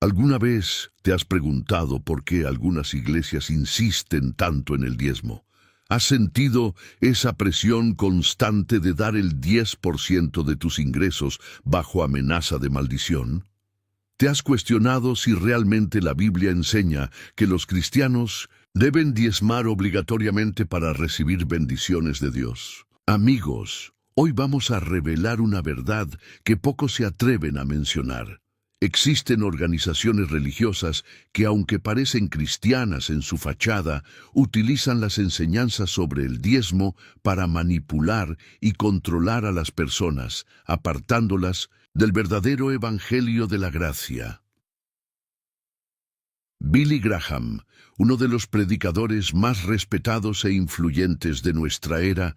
¿Alguna vez te has preguntado por qué algunas iglesias insisten tanto en el diezmo? ¿Has sentido esa presión constante de dar el 10% de tus ingresos bajo amenaza de maldición? ¿Te has cuestionado si realmente la Biblia enseña que los cristianos deben diezmar obligatoriamente para recibir bendiciones de Dios? Amigos, hoy vamos a revelar una verdad que pocos se atreven a mencionar. Existen organizaciones religiosas que, aunque parecen cristianas en su fachada, utilizan las enseñanzas sobre el diezmo para manipular y controlar a las personas, apartándolas del verdadero evangelio de la gracia. Billy Graham, uno de los predicadores más respetados e influyentes de nuestra era,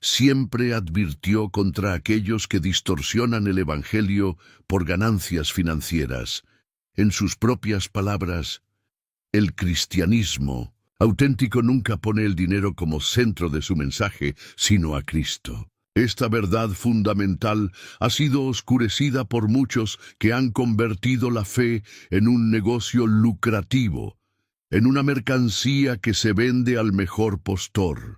siempre advirtió contra aquellos que distorsionan el evangelio por ganancias financieras. En sus propias palabras, el cristianismo auténtico nunca pone el dinero como centro de su mensaje, sino a Cristo. Esta verdad fundamental ha sido oscurecida por muchos que han convertido la fe en un negocio lucrativo, en una mercancía que se vende al mejor postor.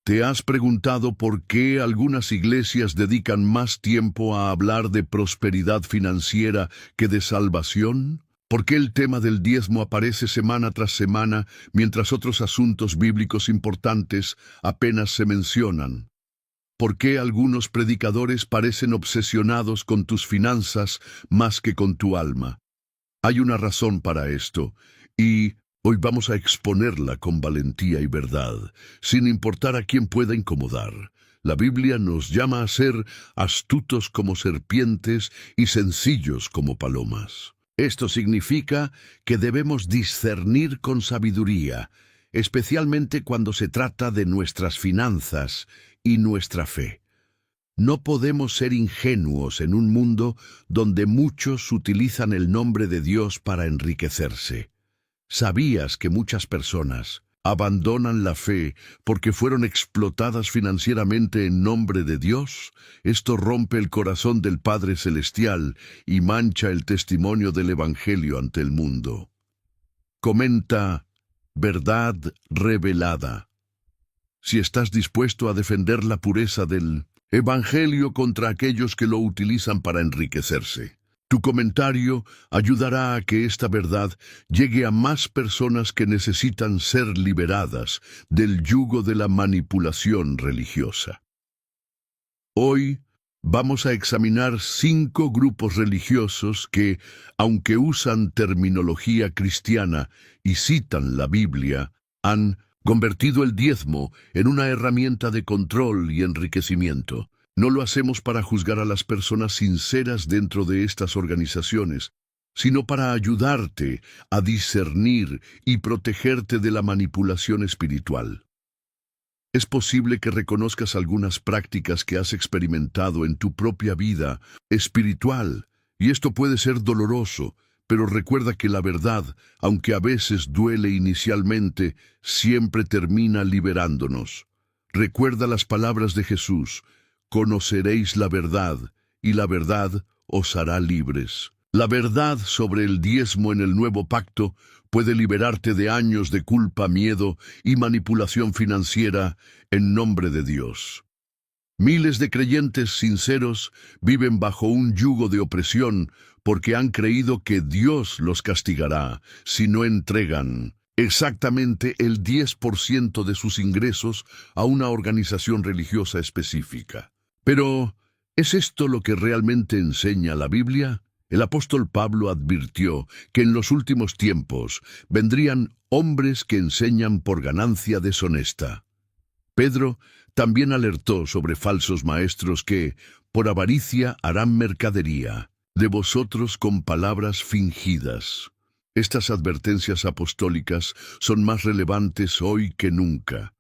¿Te has preguntado por qué algunas iglesias dedican más tiempo a hablar de prosperidad financiera que de salvación? ¿Por qué el tema del diezmo aparece semana tras semana, mientras otros asuntos bíblicos importantes apenas se mencionan? ¿Por qué algunos predicadores parecen obsesionados con tus finanzas más que con tu alma? Hay una razón para esto, y hoy vamos a exponerla con valentía y verdad, sin importar a quién pueda incomodar. La Biblia nos llama a ser astutos como serpientes y sencillos como palomas. Esto significa que debemos discernir con sabiduría, especialmente cuando se trata de nuestras finanzas y nuestra fe. No podemos ser ingenuos en un mundo donde muchos utilizan el nombre de Dios para enriquecerse. ¿Sabías que muchas personas abandonan la fe porque fueron explotadas financieramente en nombre de Dios? Esto rompe el corazón del Padre Celestial y mancha el testimonio del Evangelio ante el mundo. Comenta Verdad Revelada. Si estás dispuesto a defender la pureza del Evangelio contra aquellos que lo utilizan para enriquecerse, tu comentario ayudará a que esta verdad llegue a más personas que necesitan ser liberadas del yugo de la manipulación religiosa. Hoy vamos a examinar 5 grupos religiosos que, aunque usan terminología cristiana y citan la Biblia, han convertido el diezmo en una herramienta de control y enriquecimiento. No lo hacemos para juzgar a las personas sinceras dentro de estas organizaciones, sino para ayudarte a discernir y protegerte de la manipulación espiritual. Es posible que reconozcas algunas prácticas que has experimentado en tu propia vida espiritual, y esto puede ser doloroso, pero recuerda que la verdad, aunque a veces duele inicialmente, siempre termina liberándonos. Recuerda las palabras de Jesús: conoceréis la verdad, y la verdad os hará libres. La verdad sobre el diezmo en el nuevo pacto puede liberarte de años de culpa, miedo y manipulación financiera en nombre de Dios. Miles de creyentes sinceros viven bajo un yugo de opresión porque han creído que Dios los castigará si no entregan exactamente el 10% de sus ingresos a una organización religiosa específica. Pero, ¿es esto lo que realmente enseña la Biblia? El apóstol Pablo advirtió que en los últimos tiempos vendrían hombres que enseñan por ganancia deshonesta. Pedro también alertó sobre falsos maestros que, por avaricia, harán mercadería de vosotros con palabras fingidas. Estas advertencias apostólicas son más relevantes hoy que nunca.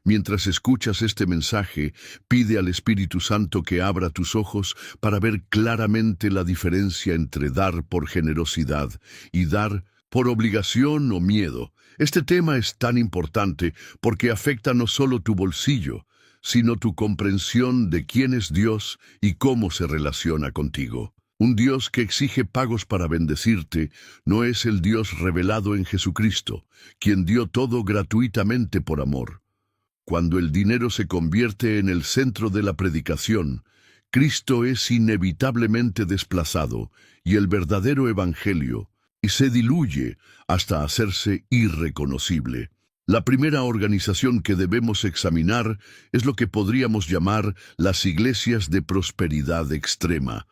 Mientras escuchas este mensaje, pide al Espíritu Santo que abra tus ojos para ver claramente la diferencia entre dar por generosidad y dar por obligación o miedo. Este tema es tan importante porque afecta no solo tu bolsillo, sino tu comprensión de quién es Dios y cómo se relaciona contigo. Un Dios que exige pagos para bendecirte no es el Dios revelado en Jesucristo, quien dio todo gratuitamente por amor. Cuando el dinero se convierte en el centro de la predicación, Cristo es inevitablemente desplazado y el verdadero evangelio y se diluye hasta hacerse irreconocible. La primera organización que debemos examinar es lo que podríamos llamar las iglesias de prosperidad extrema.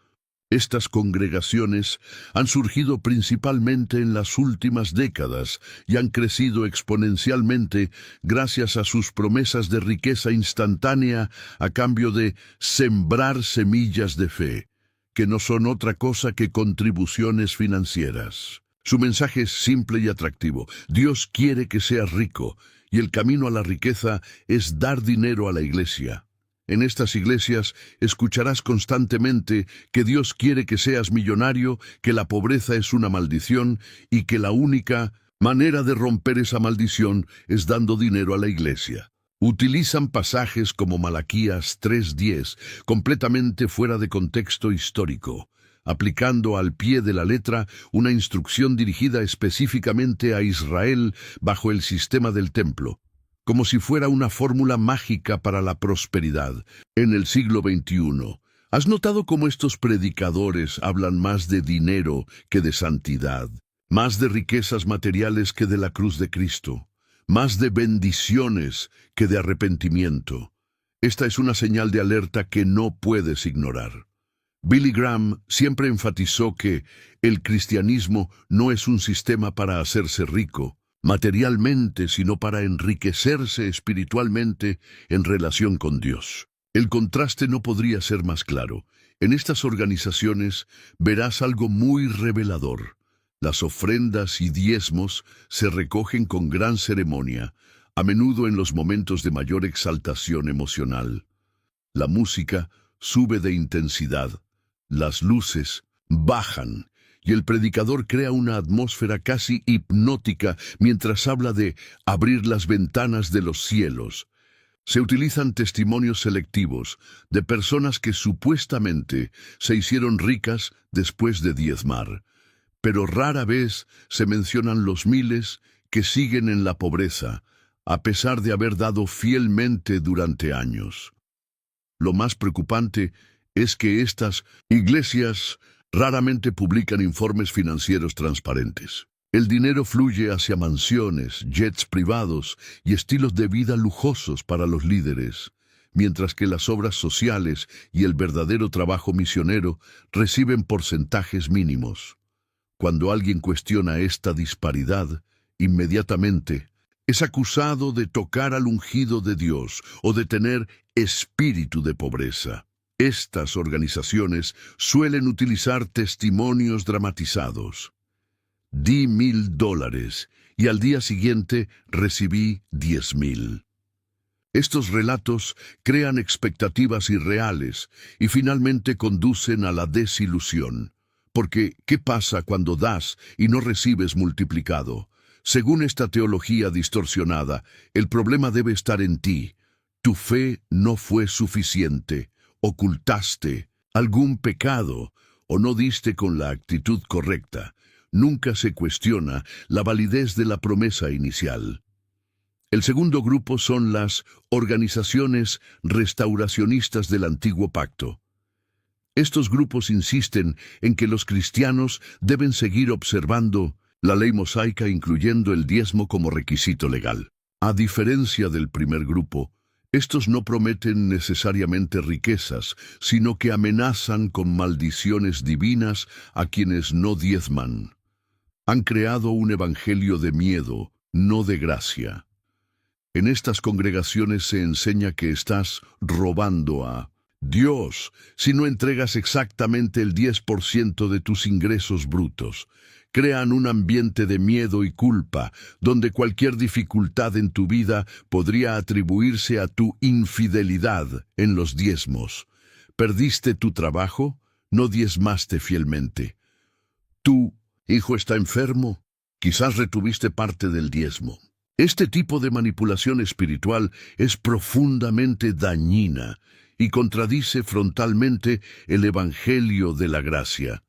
Estas congregaciones han surgido principalmente en las últimas décadas y han crecido exponencialmente gracias a sus promesas de riqueza instantánea a cambio de sembrar semillas de fe, que no son otra cosa que contribuciones financieras. Su mensaje es simple y atractivo. Dios quiere que seas rico, y el camino a la riqueza es dar dinero a la iglesia. En estas iglesias escucharás constantemente que Dios quiere que seas millonario, que la pobreza es una maldición y que la única manera de romper esa maldición es dando dinero a la iglesia. Utilizan pasajes como Malaquías 3:10, completamente fuera de contexto histórico, aplicando al pie de la letra una instrucción dirigida específicamente a Israel bajo el sistema del templo, como si fuera una fórmula mágica para la prosperidad. En el siglo XXI, ¿has notado cómo estos predicadores hablan más de dinero que de santidad? Más de riquezas materiales que de la cruz de Cristo? Más de bendiciones que de arrepentimiento? Esta es una señal de alerta que no puedes ignorar. Billy Graham siempre enfatizó que el cristianismo no es un sistema para hacerse rico materialmente, sino para enriquecerse espiritualmente en relación con Dios. El contraste no podría ser más claro. En estas organizaciones verás algo muy revelador. Las ofrendas y diezmos se recogen con gran ceremonia, a menudo en los momentos de mayor exaltación emocional. La música sube de intensidad, las luces bajan, y el predicador crea una atmósfera casi hipnótica mientras habla de abrir las ventanas de los cielos. Se utilizan testimonios selectivos de personas que supuestamente se hicieron ricas después de diezmar, pero rara vez se mencionan los miles que siguen en la pobreza, a pesar de haber dado fielmente durante años. Lo más preocupante es que estas iglesias raramente publican informes financieros transparentes. El dinero fluye hacia mansiones, jets privados y estilos de vida lujosos para los líderes, mientras que las obras sociales y el verdadero trabajo misionero reciben porcentajes mínimos. Cuando alguien cuestiona esta disparidad, inmediatamente es acusado de tocar al ungido de Dios o de tener espíritu de pobreza. Estas organizaciones suelen utilizar testimonios dramatizados. Di $1,000 y al día siguiente recibí 10,000. Estos relatos crean expectativas irreales y finalmente conducen a la desilusión. Porque, ¿qué pasa cuando das y no recibes multiplicado? Según esta teología distorsionada, el problema debe estar en ti. Tu fe no fue suficiente. Ocultaste algún pecado o no diste con la actitud correcta. Nunca se cuestiona la validez de la promesa inicial. El segundo grupo son las organizaciones restauracionistas del Antiguo Pacto. Estos grupos insisten en que los cristianos deben seguir observando la ley mosaica, incluyendo el diezmo como requisito legal. A diferencia del primer grupo, estos no prometen necesariamente riquezas, sino que amenazan con maldiciones divinas a quienes no diezman. Han creado un evangelio de miedo, no de gracia. En estas congregaciones se enseña que estás robando a Dios si no entregas exactamente el 10% de tus ingresos brutos. Crean un ambiente de miedo y culpa, donde cualquier dificultad en tu vida podría atribuirse a tu infidelidad en los diezmos. ¿Perdiste tu trabajo? No diezmaste fielmente. ¿Tu hijo está enfermo? Quizás retuviste parte del diezmo. Este tipo de manipulación espiritual es profundamente dañina y contradice frontalmente el Evangelio de la gracia.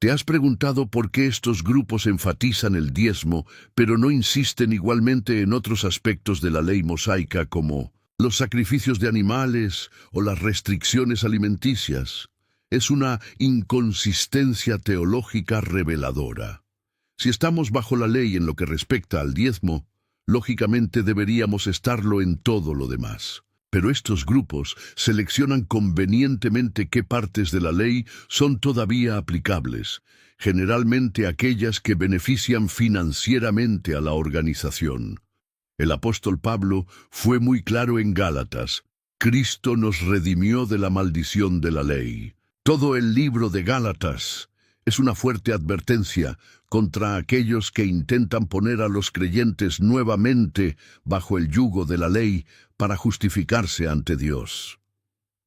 ¿Te has preguntado por qué estos grupos enfatizan el diezmo, pero no insisten igualmente en otros aspectos de la ley mosaica como los sacrificios de animales o las restricciones alimenticias? Es una inconsistencia teológica reveladora. Si estamos bajo la ley en lo que respecta al diezmo, lógicamente deberíamos estarlo en todo lo demás. Pero estos grupos seleccionan convenientemente qué partes de la ley son todavía aplicables, generalmente aquellas que benefician financieramente a la organización. El apóstol Pablo fue muy claro en Gálatas: Cristo nos redimió de la maldición de la ley. Todo el libro de Gálatas es una fuerte advertencia contra aquellos que intentan poner a los creyentes nuevamente bajo el yugo de la ley para justificarse ante Dios.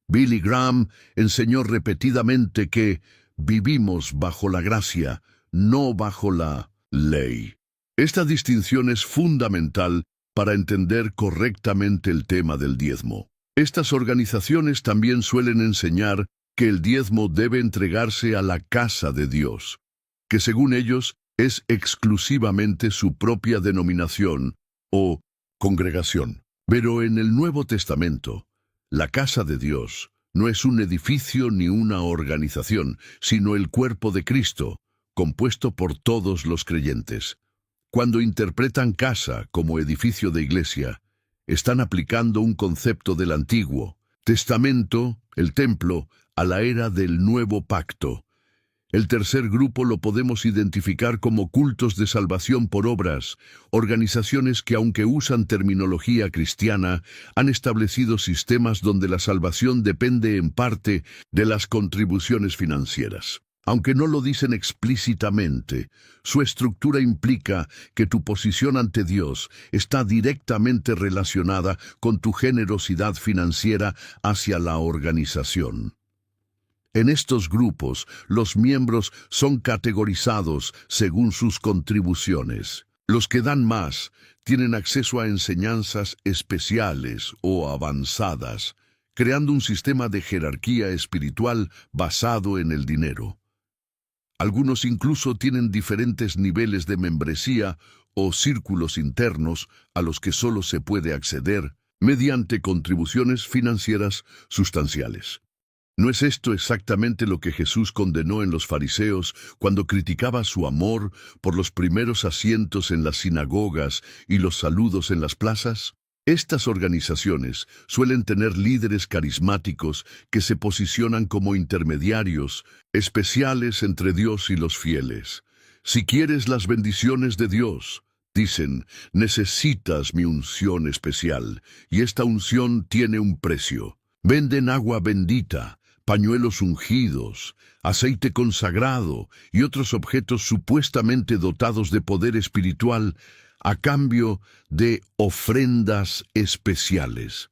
Billy Graham enseñó repetidamente que vivimos bajo la gracia, no bajo la ley. Esta distinción es fundamental para entender correctamente el tema del diezmo. Estas organizaciones también suelen enseñar que el diezmo debe entregarse a la casa de Dios, que según ellos es exclusivamente su propia denominación o congregación. Pero en el Nuevo Testamento, la casa de Dios no es un edificio ni una organización, sino el cuerpo de Cristo, compuesto por todos los creyentes. Cuando interpretan casa como edificio de iglesia, están aplicando un concepto del Antiguo Testamento, el templo, a la era del Nuevo Pacto. El tercer grupo lo podemos identificar como cultos de salvación por obras, organizaciones que, aunque usan terminología cristiana, han establecido sistemas donde la salvación depende en parte de las contribuciones financieras. Aunque no lo dicen explícitamente, su estructura implica que tu posición ante Dios está directamente relacionada con tu generosidad financiera hacia la organización. En estos grupos, los miembros son categorizados según sus contribuciones. Los que dan más tienen acceso a enseñanzas especiales o avanzadas, creando un sistema de jerarquía espiritual basado en el dinero. Algunos incluso tienen diferentes niveles de membresía o círculos internos a los que solo se puede acceder mediante contribuciones financieras sustanciales. ¿No es esto exactamente lo que Jesús condenó en los fariseos cuando criticaba su amor por los primeros asientos en las sinagogas y los saludos en las plazas? Estas organizaciones suelen tener líderes carismáticos que se posicionan como intermediarios especiales entre Dios y los fieles. Si quieres las bendiciones de Dios, dicen, necesitas mi unción especial, y esta unción tiene un precio. Venden agua bendita, pañuelos ungidos, aceite consagrado y otros objetos supuestamente dotados de poder espiritual a cambio de ofrendas especiales.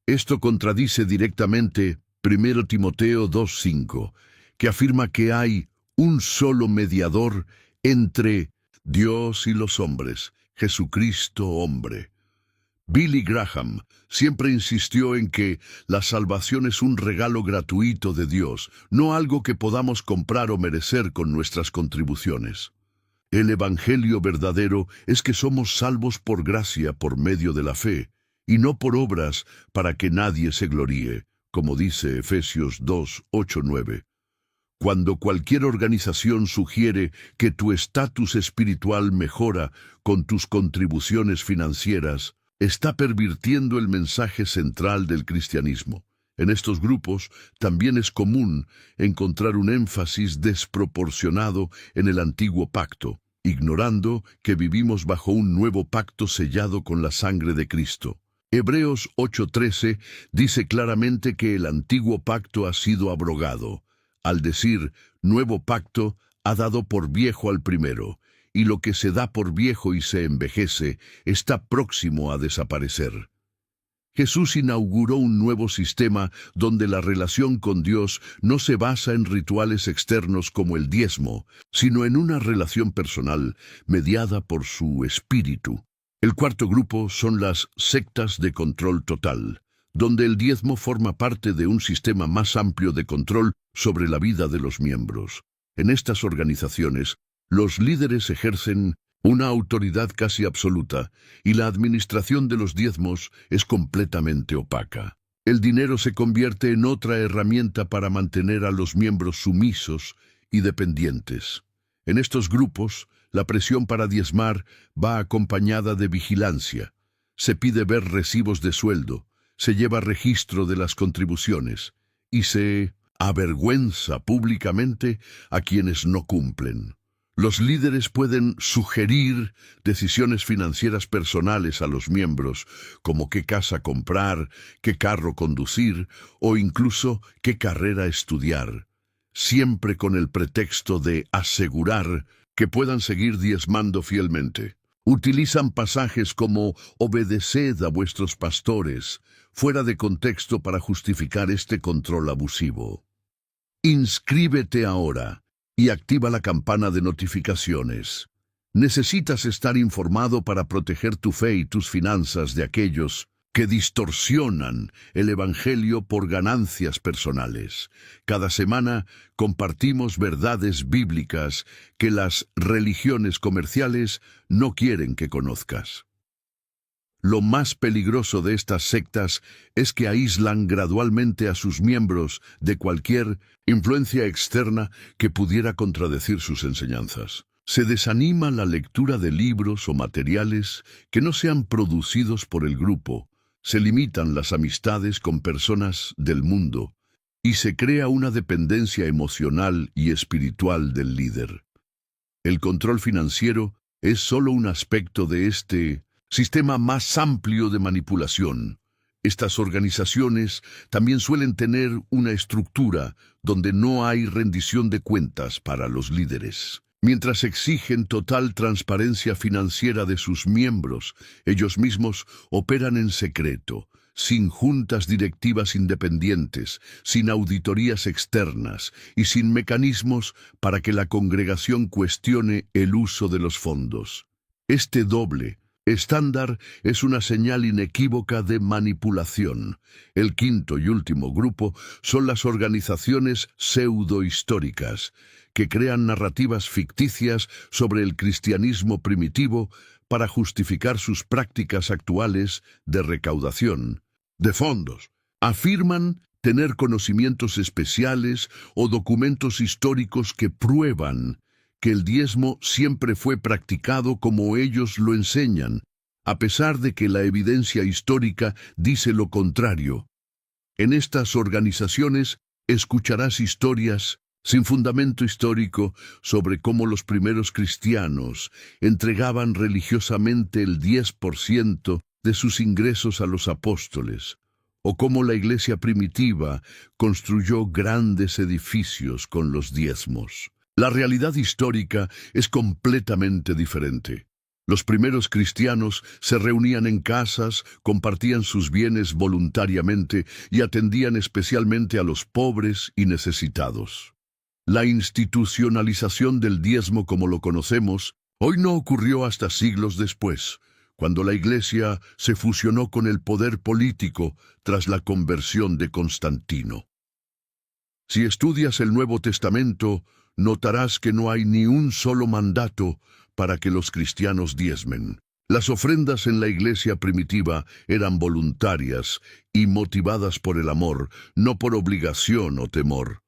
Esto contradice directamente 1 Timoteo 2:5, que afirma que hay un solo mediador entre Dios y los hombres, Jesucristo hombre. Billy Graham siempre insistió en que la salvación es un regalo gratuito de Dios, no algo que podamos comprar o merecer con nuestras contribuciones. El Evangelio verdadero es que somos salvos por gracia por medio de la fe, y no por obras para que nadie se gloríe, como dice Efesios 2:8-9. Cuando cualquier organización sugiere que tu estatus espiritual mejora con tus contribuciones financieras, está pervirtiendo el mensaje central del cristianismo. En estos grupos también es común encontrar un énfasis desproporcionado en el antiguo pacto, ignorando que vivimos bajo un nuevo pacto sellado con la sangre de Cristo. Hebreos 8:13 dice claramente que el antiguo pacto ha sido abrogado. Al decir nuevo pacto, ha dado por viejo al primero, y lo que se da por viejo y se envejece está próximo a desaparecer. Jesús inauguró un nuevo sistema donde la relación con Dios no se basa en rituales externos como el diezmo, sino en una relación personal mediada por su espíritu. El cuarto grupo son las sectas de control total, donde el diezmo forma parte de un sistema más amplio de control sobre la vida de los miembros. En estas organizaciones, los líderes ejercen una autoridad casi absoluta y la administración de los diezmos es completamente opaca. El dinero se convierte en otra herramienta para mantener a los miembros sumisos y dependientes. En estos grupos, la presión para diezmar va acompañada de vigilancia. Se pide ver recibos de sueldo, se lleva registro de las contribuciones y se avergüenza públicamente a quienes no cumplen. Los líderes pueden sugerir decisiones financieras personales a los miembros, como qué casa comprar, qué carro conducir o incluso qué carrera estudiar, siempre con el pretexto de asegurar que puedan seguir diezmando fielmente. Utilizan pasajes como «obedeced a vuestros pastores», fuera de contexto para justificar este control abusivo. Inscríbete ahora y activa la campana de notificaciones. Necesitas estar informado para proteger tu fe y tus finanzas de aquellos que distorsionan el Evangelio por ganancias personales. Cada semana compartimos verdades bíblicas que las religiones comerciales no quieren que conozcas. Lo más peligroso de estas sectas es que aíslan gradualmente a sus miembros de cualquier influencia externa que pudiera contradecir sus enseñanzas. Se desanima la lectura de libros o materiales que no sean producidos por el grupo, se limitan las amistades con personas del mundo y se crea una dependencia emocional y espiritual del líder. El control financiero es solo un aspecto de este sistema más amplio de manipulación. Estas organizaciones también suelen tener una estructura donde no hay rendición de cuentas para los líderes. Mientras exigen total transparencia financiera de sus miembros, ellos mismos operan en secreto, sin juntas directivas independientes, sin auditorías externas y sin mecanismos para que la congregación cuestione el uso de los fondos. Este doble estándar es una señal inequívoca de manipulación. El quinto y último grupo son las organizaciones pseudohistóricas, que crean narrativas ficticias sobre el cristianismo primitivo para justificar sus prácticas actuales de recaudación de fondos. Afirman tener conocimientos especiales o documentos históricos que prueban que el diezmo siempre fue practicado como ellos lo enseñan, a pesar de que la evidencia histórica dice lo contrario. En estas organizaciones escucharás historias sin fundamento histórico sobre cómo los primeros cristianos entregaban religiosamente el 10% de sus ingresos a los apóstoles, o cómo la iglesia primitiva construyó grandes edificios con los diezmos. La realidad histórica es completamente diferente. Los primeros cristianos se reunían en casas, compartían sus bienes voluntariamente y atendían especialmente a los pobres y necesitados. La institucionalización del diezmo como lo conocemos hoy no ocurrió hasta siglos después, cuando la Iglesia se fusionó con el poder político tras la conversión de Constantino. Si estudias el Nuevo Testamento, notarás que no hay ni un solo mandato para que los cristianos diezmen. Las ofrendas en la iglesia primitiva eran voluntarias y motivadas por el amor, no por obligación o temor.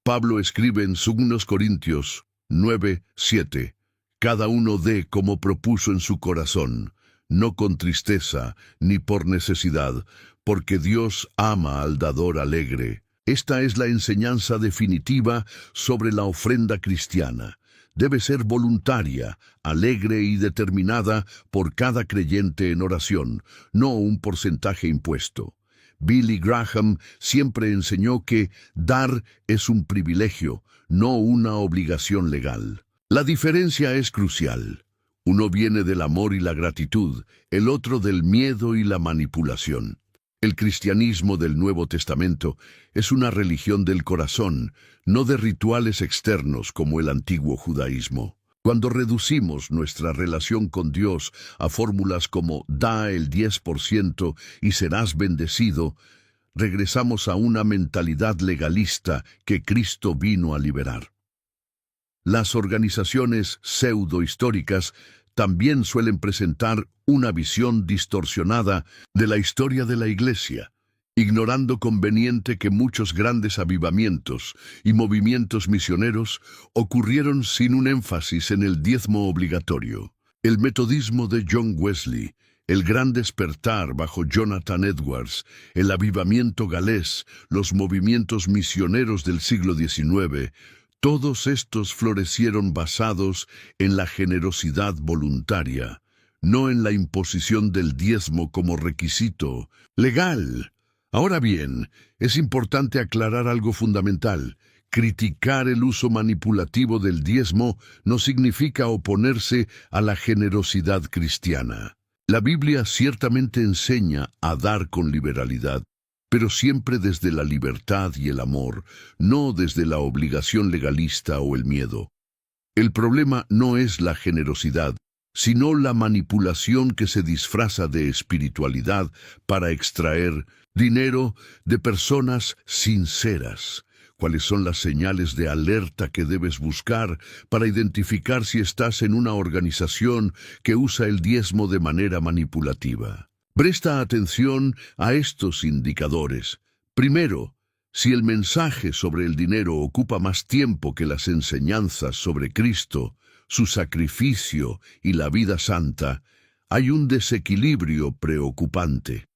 Pablo escribe en 2 Corintios 9:7, «Cada uno dé como propuso en su corazón, no con tristeza ni por necesidad, porque Dios ama al dador alegre». Esta es la enseñanza definitiva sobre la ofrenda cristiana. Debe ser voluntaria, alegre y determinada por cada creyente en oración, no un porcentaje impuesto. Billy Graham siempre enseñó que dar es un privilegio, no una obligación legal. La diferencia es crucial. Uno viene del amor y la gratitud, el otro del miedo y la manipulación. El cristianismo del Nuevo Testamento es una religión del corazón, no de rituales externos como el antiguo judaísmo. Cuando reducimos nuestra relación con Dios a fórmulas como da el 10% y serás bendecido, regresamos a una mentalidad legalista que Cristo vino a liberar. Las organizaciones pseudo-históricas también suelen presentar una visión distorsionada de la historia de la Iglesia, ignorando conveniente que muchos grandes avivamientos y movimientos misioneros ocurrieron sin un énfasis en el diezmo obligatorio. El metodismo de John Wesley, el gran despertar bajo Jonathan Edwards, el avivamiento galés, los movimientos misioneros del siglo XIX, todos estos florecieron basados en la generosidad voluntaria, no en la imposición del diezmo como requisito legal. Ahora bien, es importante aclarar algo fundamental. Criticar el uso manipulativo del diezmo no significa oponerse a la generosidad cristiana. La Biblia ciertamente enseña a dar con liberalidad, pero siempre desde la libertad y el amor, no desde la obligación legalista o el miedo. El problema no es la generosidad, sino la manipulación que se disfraza de espiritualidad para extraer dinero de personas sinceras. ¿Cuáles son las señales de alerta que debes buscar para identificar si estás en una organización que usa el diezmo de manera manipulativa? Presta atención a estos indicadores. Primero, si el mensaje sobre el dinero ocupa más tiempo que las enseñanzas sobre Cristo, su sacrificio y la vida santa, hay un desequilibrio preocupante.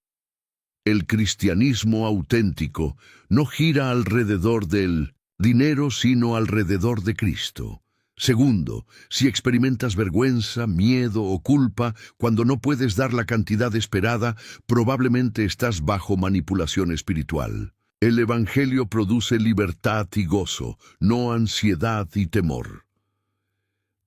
El cristianismo auténtico no gira alrededor del dinero, sino alrededor de Cristo. Segundo, si experimentas vergüenza, miedo o culpa cuando no puedes dar la cantidad esperada, probablemente estás bajo manipulación espiritual. El Evangelio produce libertad y gozo, no ansiedad y temor.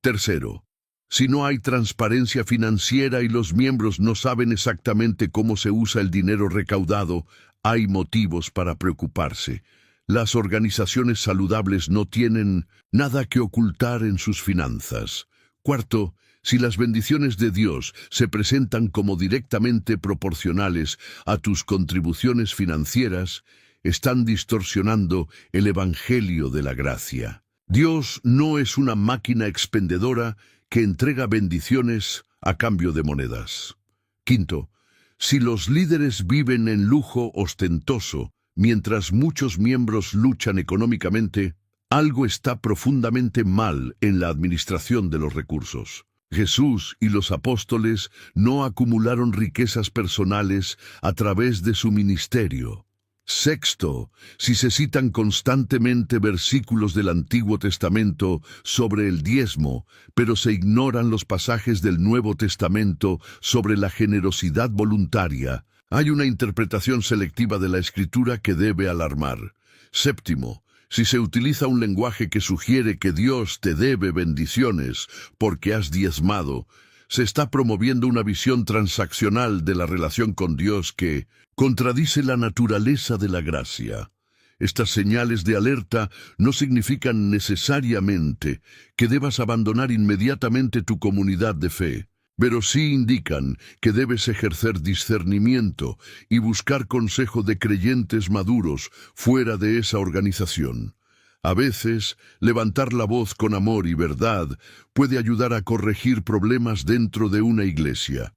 Tercero, si no hay transparencia financiera y los miembros no saben exactamente cómo se usa el dinero recaudado, hay motivos para preocuparse. Las organizaciones saludables no tienen nada que ocultar en sus finanzas. Cuarto, si las bendiciones de Dios se presentan como directamente proporcionales a tus contribuciones financieras, están distorsionando el Evangelio de la gracia. Dios no es una máquina expendedora que entrega bendiciones a cambio de monedas. Quinto, si los líderes viven en lujo ostentoso, mientras muchos miembros luchan económicamente, algo está profundamente mal en la administración de los recursos. Jesús y los apóstoles no acumularon riquezas personales a través de su ministerio. Sexto, si se citan constantemente versículos del Antiguo Testamento sobre el diezmo, pero se ignoran los pasajes del Nuevo Testamento sobre la generosidad voluntaria, hay una interpretación selectiva de la Escritura que debe alarmar. Séptimo, si se utiliza un lenguaje que sugiere que Dios te debe bendiciones porque has diezmado, se está promoviendo una visión transaccional de la relación con Dios que contradice la naturaleza de la gracia. Estas señales de alerta no significan necesariamente que debas abandonar inmediatamente tu comunidad de fe, pero sí indican que debes ejercer discernimiento y buscar consejo de creyentes maduros fuera de esa organización. A veces, levantar la voz con amor y verdad puede ayudar a corregir problemas dentro de una iglesia.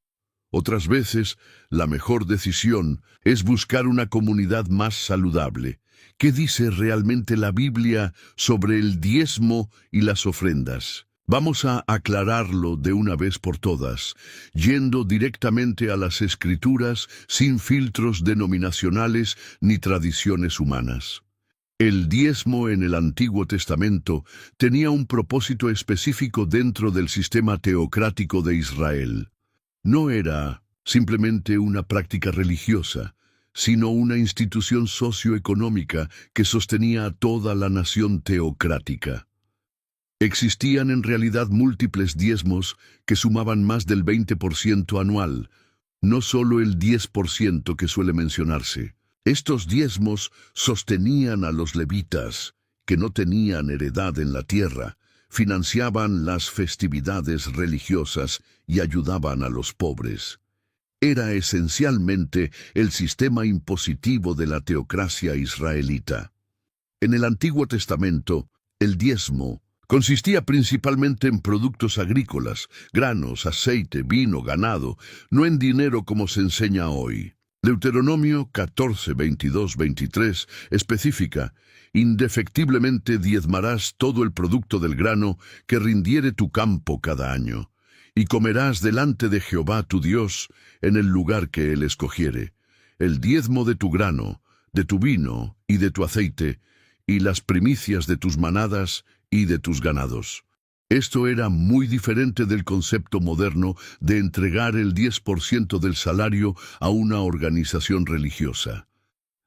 Otras veces, la mejor decisión es buscar una comunidad más saludable. ¿Qué dice realmente la Biblia sobre el diezmo y las ofrendas? Vamos a aclararlo de una vez por todas, yendo directamente a las Escrituras sin filtros denominacionales ni tradiciones humanas. El diezmo en el Antiguo Testamento tenía un propósito específico dentro del sistema teocrático de Israel. No era simplemente una práctica religiosa, sino una institución socioeconómica que sostenía a toda la nación teocrática. Existían en realidad múltiples diezmos que sumaban más del 20% anual, no solo el 10% que suele mencionarse. Estos diezmos sostenían a los levitas, que no tenían heredad en la tierra, financiaban las festividades religiosas y ayudaban a los pobres. Era esencialmente el sistema impositivo de la teocracia israelita. En el Antiguo Testamento, el diezmo consistía principalmente en productos agrícolas, granos, aceite, vino, ganado, no en dinero como se enseña hoy. Deuteronomio 14, 22, 23 especifica: indefectiblemente diezmarás todo el producto del grano que rindiere tu campo cada año, y comerás delante de Jehová tu Dios en el lugar que él escogiere, el diezmo de tu grano, de tu vino y de tu aceite, y las primicias de tus manadas y de tus ganados. Esto era muy diferente del concepto moderno de entregar el 10% del salario a una organización religiosa.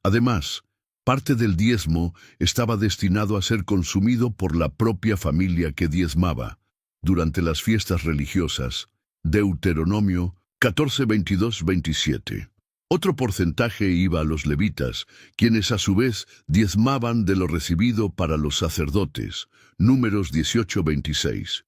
Además, parte del diezmo estaba destinado a ser consumido por la propia familia que diezmaba. Durante las fiestas religiosas, Deuteronomio 14, 22, 27. Otro porcentaje iba a los levitas, quienes a su vez diezmaban de lo recibido para los sacerdotes, Números 18, 26.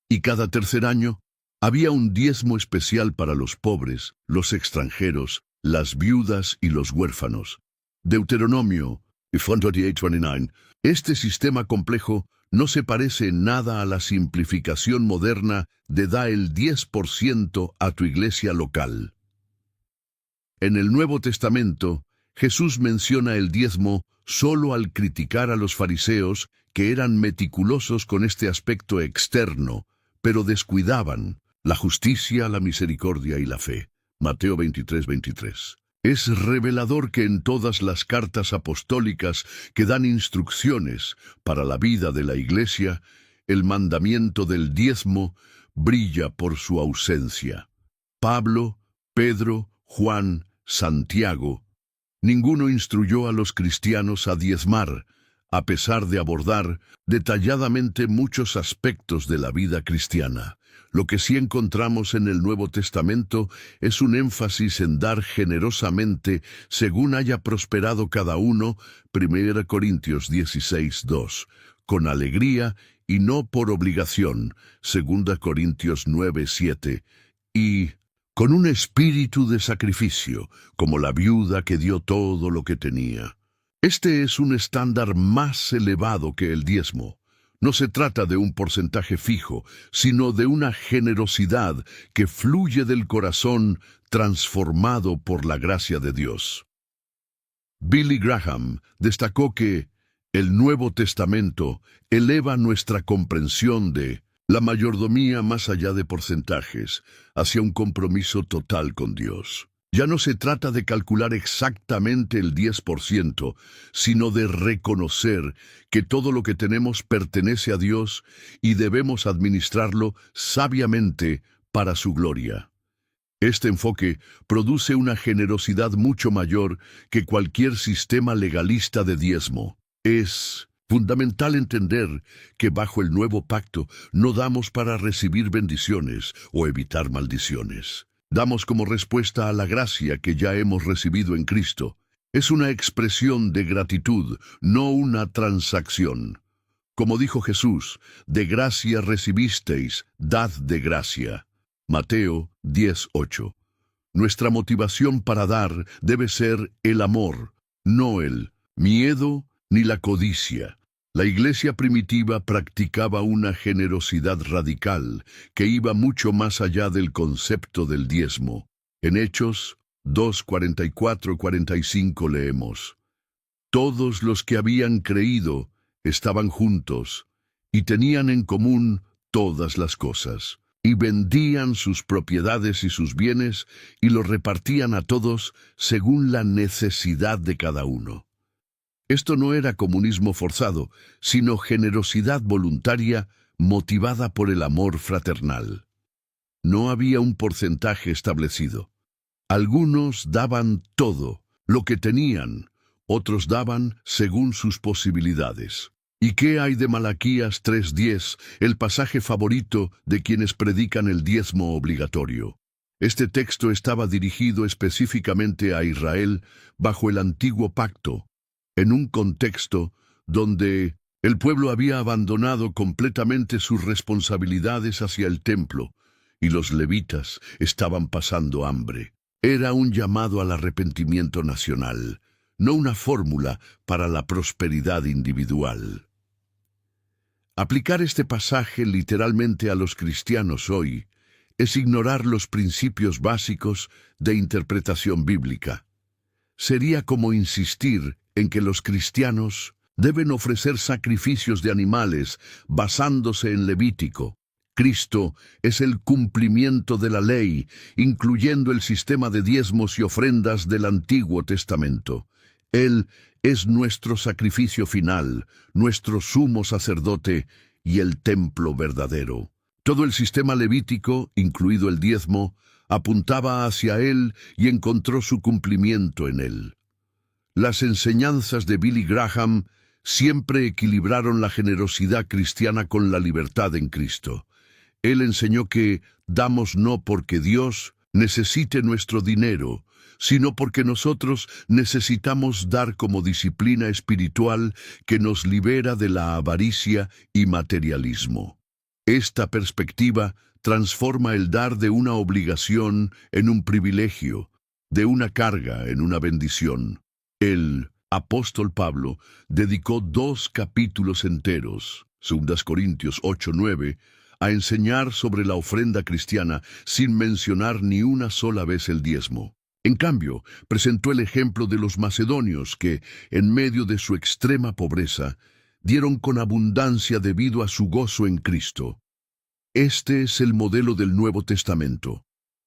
Y cada tercer año había un diezmo especial para los pobres, los extranjeros, las viudas y los huérfanos. Deuteronomio 28, 29. Este sistema complejo no se parece en nada a la simplificación moderna de da el 10% a tu iglesia local. En el Nuevo Testamento, Jesús menciona el diezmo solo al criticar a los fariseos que eran meticulosos con este aspecto externo, pero descuidaban la justicia, la misericordia y la fe. Mateo 23, 23. Es revelador que en todas las cartas apostólicas que dan instrucciones para la vida de la Iglesia, el mandamiento del diezmo brilla por su ausencia. Pablo, Pedro, Juan, Santiago, ninguno instruyó a los cristianos a diezmar, a pesar de abordar detalladamente muchos aspectos de la vida cristiana. Lo que sí encontramos en el Nuevo Testamento es un énfasis en dar generosamente según haya prosperado cada uno, 1 Corintios 16, 2, con alegría y no por obligación, 2 Corintios 9, 7, y con un espíritu de sacrificio, como la viuda que dio todo lo que tenía. Este es un estándar más elevado que el diezmo. No se trata de un porcentaje fijo, sino de una generosidad que fluye del corazón transformado por la gracia de Dios. Billy Graham destacó que el Nuevo Testamento eleva nuestra comprensión de la mayordomía más allá de porcentajes, hacia un compromiso total con Dios. Ya no se trata de calcular exactamente el 10%, sino de reconocer que todo lo que tenemos pertenece a Dios y debemos administrarlo sabiamente para su gloria. Este enfoque produce una generosidad mucho mayor que cualquier sistema legalista de diezmo. Es fundamental entender que bajo el nuevo pacto no damos para recibir bendiciones o evitar maldiciones. Damos como respuesta a la gracia que ya hemos recibido en Cristo. Es una expresión de gratitud, no una transacción. Como dijo Jesús, de gracia recibisteis, dad de gracia. Mateo 10:8. Nuestra motivación para dar debe ser el amor, no el miedo ni la codicia. La iglesia primitiva practicaba una generosidad radical que iba mucho más allá del concepto del diezmo. En Hechos 2:44-45 leemos: todos los que habían creído estaban juntos y tenían en común todas las cosas, y vendían sus propiedades y sus bienes y los repartían a todos según la necesidad de cada uno. Esto no era comunismo forzado, sino generosidad voluntaria motivada por el amor fraternal. No había un porcentaje establecido. Algunos daban todo, lo que tenían, otros daban según sus posibilidades. ¿Y qué hay de Malaquías 3:10, el pasaje favorito de quienes predican el diezmo obligatorio? Este texto estaba dirigido específicamente a Israel bajo el antiguo pacto, en un contexto donde El pueblo había abandonado completamente sus responsabilidades hacia el templo, y los levitas estaban pasando hambre. Era un llamado al arrepentimiento nacional, no una fórmula para la prosperidad individual. Aplicar este pasaje literalmente a los cristianos hoy es ignorar los principios básicos de interpretación bíblica. Sería como insistir en que los cristianos deben ofrecer sacrificios de animales basándose en Levítico. Cristo es el cumplimiento de la ley, incluyendo el sistema de diezmos y ofrendas del Antiguo Testamento. Él es nuestro sacrificio final, nuestro sumo sacerdote y el templo verdadero. Todo el sistema levítico, incluido el diezmo, apuntaba hacia Él y encontró su cumplimiento en Él. Las enseñanzas de Billy Graham siempre equilibraron la generosidad cristiana con la libertad en Cristo. Él enseñó que damos no porque Dios necesite nuestro dinero, sino porque nosotros necesitamos dar como disciplina espiritual que nos libera de la avaricia y materialismo. Esta perspectiva transforma el dar de una obligación en un privilegio, de una carga en una bendición. El apóstol Pablo dedicó 2 capítulos enteros, 2 Corintios 8:9, a enseñar sobre la ofrenda cristiana sin mencionar ni una sola vez el diezmo. En cambio, presentó el ejemplo de los macedonios que, en medio de su extrema pobreza, dieron con abundancia debido a su gozo en Cristo. Este es el modelo del Nuevo Testamento.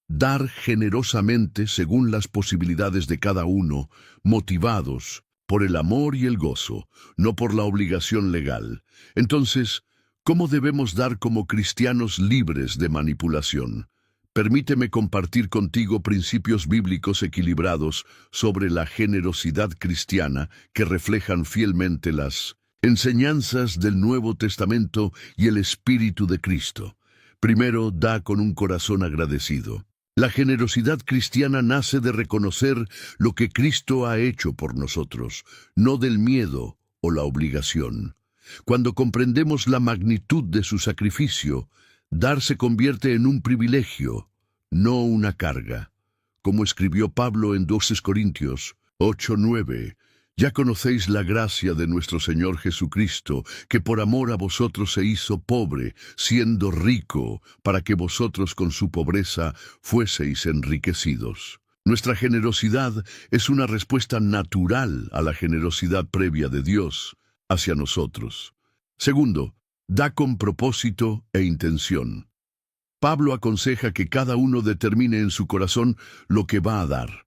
Dar generosamente según las posibilidades de cada uno, motivados por el amor y el gozo, no por la obligación legal. Entonces, ¿cómo debemos dar como cristianos libres de manipulación? Permíteme compartir contigo principios bíblicos equilibrados sobre la generosidad cristiana que reflejan fielmente las enseñanzas del Nuevo Testamento y el Espíritu de Cristo. Primero, da con un corazón agradecido. La generosidad cristiana nace de reconocer lo que Cristo ha hecho por nosotros, no del miedo o la obligación. Cuando comprendemos la magnitud de su sacrificio, dar se convierte en un privilegio, no una carga. Como escribió Pablo en 2 Corintios 8:9, ya conocéis la gracia de nuestro Señor Jesucristo, que por amor a vosotros se hizo pobre, siendo rico, para que vosotros con su pobreza fueseis enriquecidos. Nuestra generosidad es una respuesta natural a la generosidad previa de Dios hacia nosotros. Segundo, da con propósito e intención. Pablo aconseja que cada uno determine en su corazón lo que va a dar.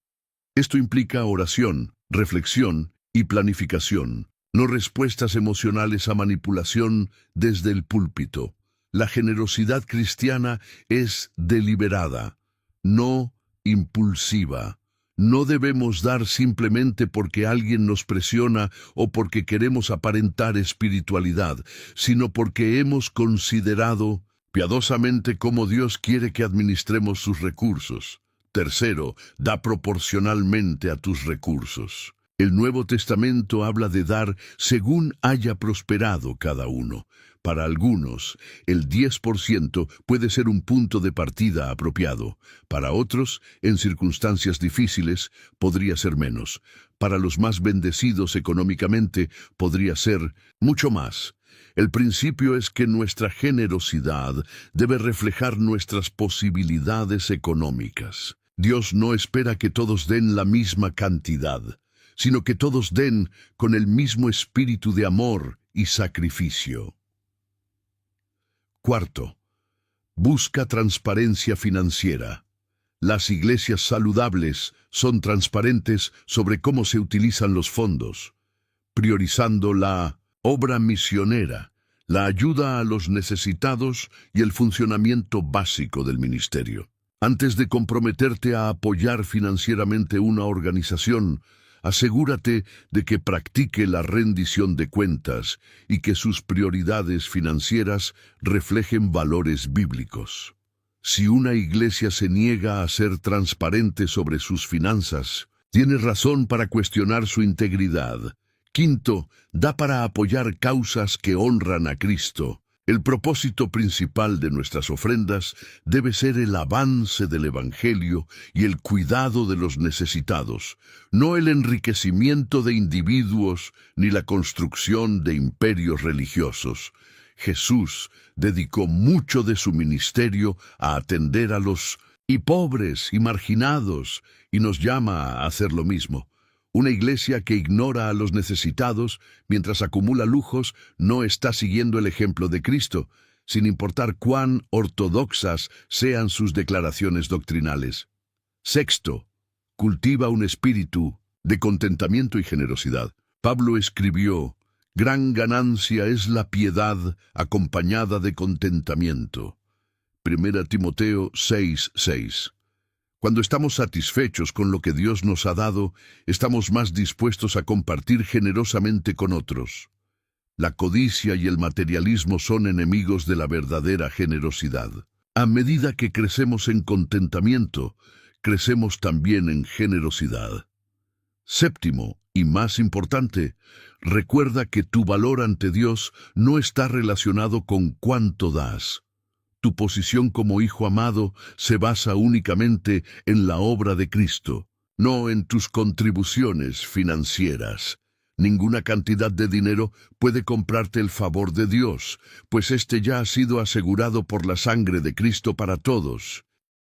Esto implica oración, reflexión y planificación, no respuestas emocionales a manipulación desde el púlpito. La generosidad cristiana es deliberada, no impulsiva. No debemos dar simplemente porque alguien nos presiona o porque queremos aparentar espiritualidad, sino porque hemos considerado piadosamente cómo Dios quiere que administremos sus recursos. Tercero, da proporcionalmente a tus recursos. El Nuevo Testamento habla de dar según haya prosperado cada uno. Para algunos, el 10% puede ser un punto de partida apropiado. Para otros, en circunstancias difíciles, podría ser menos. Para los más bendecidos económicamente, podría ser mucho más. El principio es que nuestra generosidad debe reflejar nuestras posibilidades económicas. Dios no espera que todos den la misma cantidad, sino que todos den con el mismo espíritu de amor y sacrificio. Cuarto, busca transparencia financiera. Las iglesias saludables son transparentes sobre cómo se utilizan los fondos, priorizando la obra misionera, la ayuda a los necesitados y el funcionamiento básico del ministerio. Antes de comprometerte a apoyar financieramente una organización, asegúrate de que practique la rendición de cuentas y que sus prioridades financieras reflejen valores bíblicos. Si una iglesia se niega a ser transparente sobre sus finanzas, tiene razón para cuestionar su integridad. Quinto, da para apoyar causas que honran a Cristo. El propósito principal de nuestras ofrendas debe ser el avance del Evangelio y el cuidado de los necesitados, no el enriquecimiento de individuos ni la construcción de imperios religiosos. Jesús dedicó mucho de su ministerio a atender a los pobres y marginados, y nos llama a hacer lo mismo. Una iglesia que ignora a los necesitados mientras acumula lujos no está siguiendo el ejemplo de Cristo, sin importar cuán ortodoxas sean sus declaraciones doctrinales. Sexto, cultiva un espíritu de contentamiento y generosidad. Pablo escribió: «Gran ganancia es la piedad acompañada de contentamiento». 1 Timoteo 6:6. Cuando estamos satisfechos con lo que Dios nos ha dado, estamos más dispuestos a compartir generosamente con otros. La codicia y el materialismo son enemigos de la verdadera generosidad. A medida que crecemos en contentamiento, crecemos también en generosidad. Séptimo, y más importante, recuerda que tu valor ante Dios no está relacionado con cuánto das. Tu posición como hijo amado se basa únicamente en la obra de Cristo, no en tus contribuciones financieras. Ninguna cantidad de dinero puede comprarte el favor de Dios, pues éste ya ha sido asegurado por la sangre de Cristo para todos.